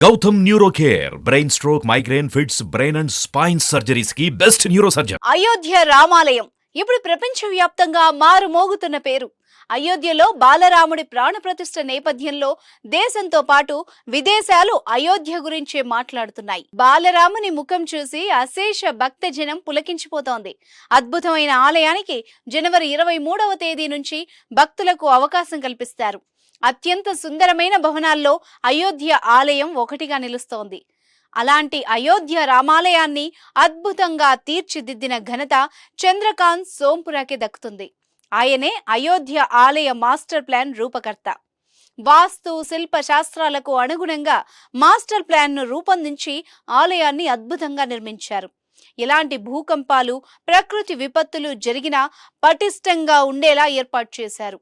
Gautam neuro care brain stroke migraine fits brain and spine surgeries కి best neuro surgeon. Ayodhya రామాలయం ఇప్పుడు ప్రపంచవ్యాప్తంగా మారుమోగుతున్న పేరు. అయోధ్యలో బాలరాముడి ప్రాణప్రతిష్ఠ నేపథ్యంలో దేశంతో పాటు విదేశాలు అయోధ్య గురించే మాట్లాడుతున్నాయి. బాలరాముని ముఖం చూసి అశేష భక్తజనం పులకించిపోతోంది. అద్భుతమైన ఆలయానికి జనవరి 23వ తేదీ నుంచి భక్తులకు అవకాశం కల్పిస్తారు. అత్యంత సుందరమైన భవనాల్లో అయోధ్య ఆలయం ఒకటిగా నిలుస్తోంది. అలాంటి అయోధ్య రామాలయాన్ని అద్భుతంగా తీర్చిదిద్దిన ఘనత చంద్రకాంత్ సోంపురాకి దక్కుతుంది. ఆయనే అయోధ్య ఆలయ మాస్టర్ ప్లాన్ రూపకర్త. వాస్తు శిల్ప శాస్త్రాలకు అనుగుణంగా మాస్టర్ ప్లాన్ ను రూపొందించి ఆలయాన్ని అద్భుతంగా నిర్మించారు. ఎలాంటి భూకంపాలు, ప్రకృతి విపత్తులు జరిగినా పటిష్టంగా ఉండేలా ఏర్పాటు చేశారు.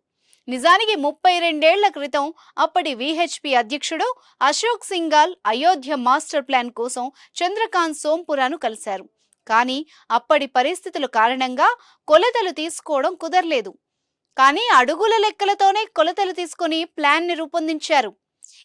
నిజానికి 32 ఏళ్ల క్రితం అప్పటి విహెచ్పి అధ్యక్షుడు అశోక్ సింఘాల్ అయోధ్య మాస్టర్ ప్లాన్ కోసం చంద్రకాంత్ సోంపురాను కలిశారు. కానీ అప్పటి పరిస్థితుల కారణంగా కొలతలు తీసుకోవడం కుదరలేదు. కానీ అడుగుల లెక్కలతోనే కొలతలు తీసుకుని ప్లాన్ ని రూపొందించారు.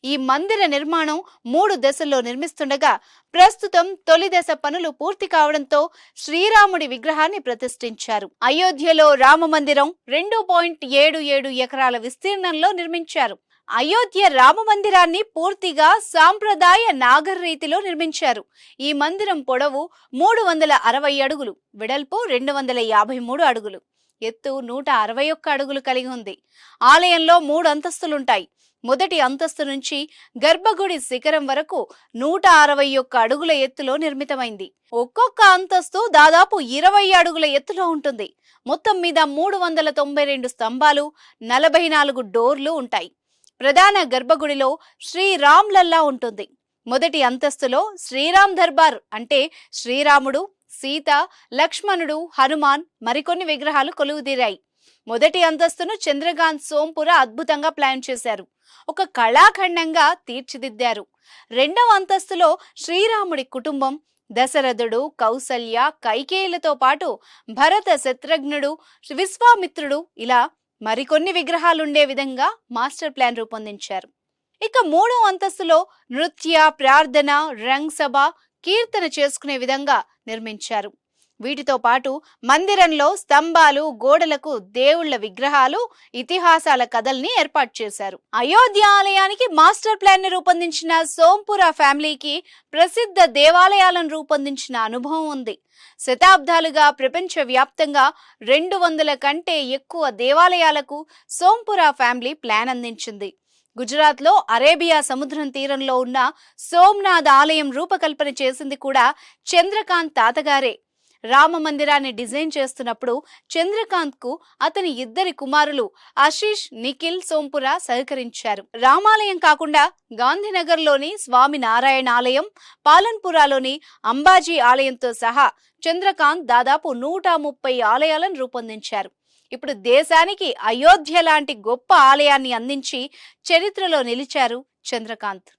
ఈ మందిర నిర్మాణం 3 దశల్లో నిర్మిస్తుండగా ప్రస్తుతం తొలి దశ పనులు పూర్తి కావడంతో శ్రీరాముడి విగ్రహాన్ని ప్రతిష్ఠించారు. అయోధ్యలో రామ మందిరం 2.77 ఎకరాల విస్తీర్ణంలో నిర్మించారు. అయోధ్య రామ మందిరాన్ని పూర్తిగా సాంప్రదాయ నాగర్ రీతిలో నిర్మించారు. ఈ మందిరం పొడవు 360 అడుగులు, వెడల్పు 253 అడుగులు, ఎత్తు 161 అడుగులు కలిగి ఉంది. ఆలయంలో 3 అంతస్తులుంటాయి. మొదటి అంతస్తు నుంచి గర్భగుడి శిఖరం వరకు 161 అడుగుల ఎత్తులో నిర్మితమైంది. ఒక్కొక్క అంతస్తు దాదాపు 20 అడుగుల ఎత్తులో ఉంటుంది. మొత్తం మీద 392 స్తంభాలు, 44 డోర్లు ఉంటాయి. ప్రధాన గర్భగుడిలో శ్రీరామ్ లల్లా ఉంటుంది. మొదటి అంతస్తులో శ్రీరామ్ దర్బార్ అంటే శ్రీరాముడు, సీత, లక్ష్మణుడు, హనుమాన్ మరికొన్ని విగ్రహాలు కొలువుదీరాయి. మొదటి అంతస్తును చంద్రకాంత్ సోంపురా అద్భుతంగా ప్లాన్ చేశారు. ఒక కళాఖండంగా తీర్చిదిద్దారు. రెండవ అంతస్తులో శ్రీరాముడి కుటుంబం, దశరథుడు, కౌసల్య, కైకేయులతో పాటు భరత, శత్రుఘ్నుడు, విశ్వామిత్రుడు ఇలా మరికొన్ని విగ్రహాలుండే విధంగా మాస్టర్ ప్లాన్ రూపొందించారు. ఇక 3వ అంతస్తులో నృత్య, ప్రార్థన, రంగ్ సభ, కీర్తన చేసుకునే విధంగా నిర్మించారు. వీటితో పాటు మందిరంలో స్తంభాలు, గోడలకు దేవుళ్ల విగ్రహాలు, ఇతిహాసాల కథల్ని ఏర్పాటు చేశారు. అయోధ్య ఆలయానికి మాస్టర్ ప్లాన్ ని రూపొందించిన సోంపురా ఫ్యామిలీకి ప్రసిద్ధ దేవాలయాలను రూపొందించిన అనుభవం ఉంది. శతాబ్దాలుగా ప్రపంచ వ్యాప్తంగా 200 కంటే ఎక్కువ దేవాలయాలకు సోంపురా ఫ్యామిలీ ప్లాన్ అందించింది. గుజరాత్ లో అరేబియా సముద్రం తీరంలో ఉన్న సోమనాథ్ ఆలయం రూపకల్పన చేసింది కూడా చంద్రకాంత్ తాతగారే. రామ మందిరాన్ని డిజైన్ చేస్తున్నప్పుడు చంద్రకాంత్ కు అతని 2 కుమారులు ఆశీష్, నిఖిల్ సోంపురా సహకరించారు. రామాలయం కాకుండా గాంధీనగర్ లోని స్వామి నారాయణ ఆలయం, పాలన్పురాలోని అంబాజీ ఆలయంతో సహా చంద్రకాంత్ దాదాపు 130 ఆలయాలను రూపొందించారు. ఇప్పుడు దేశానికి అయోధ్య లాంటి గొప్ప ఆలయాన్ని అందించి చరిత్రలో నిలిచారు చంద్రకాంత్.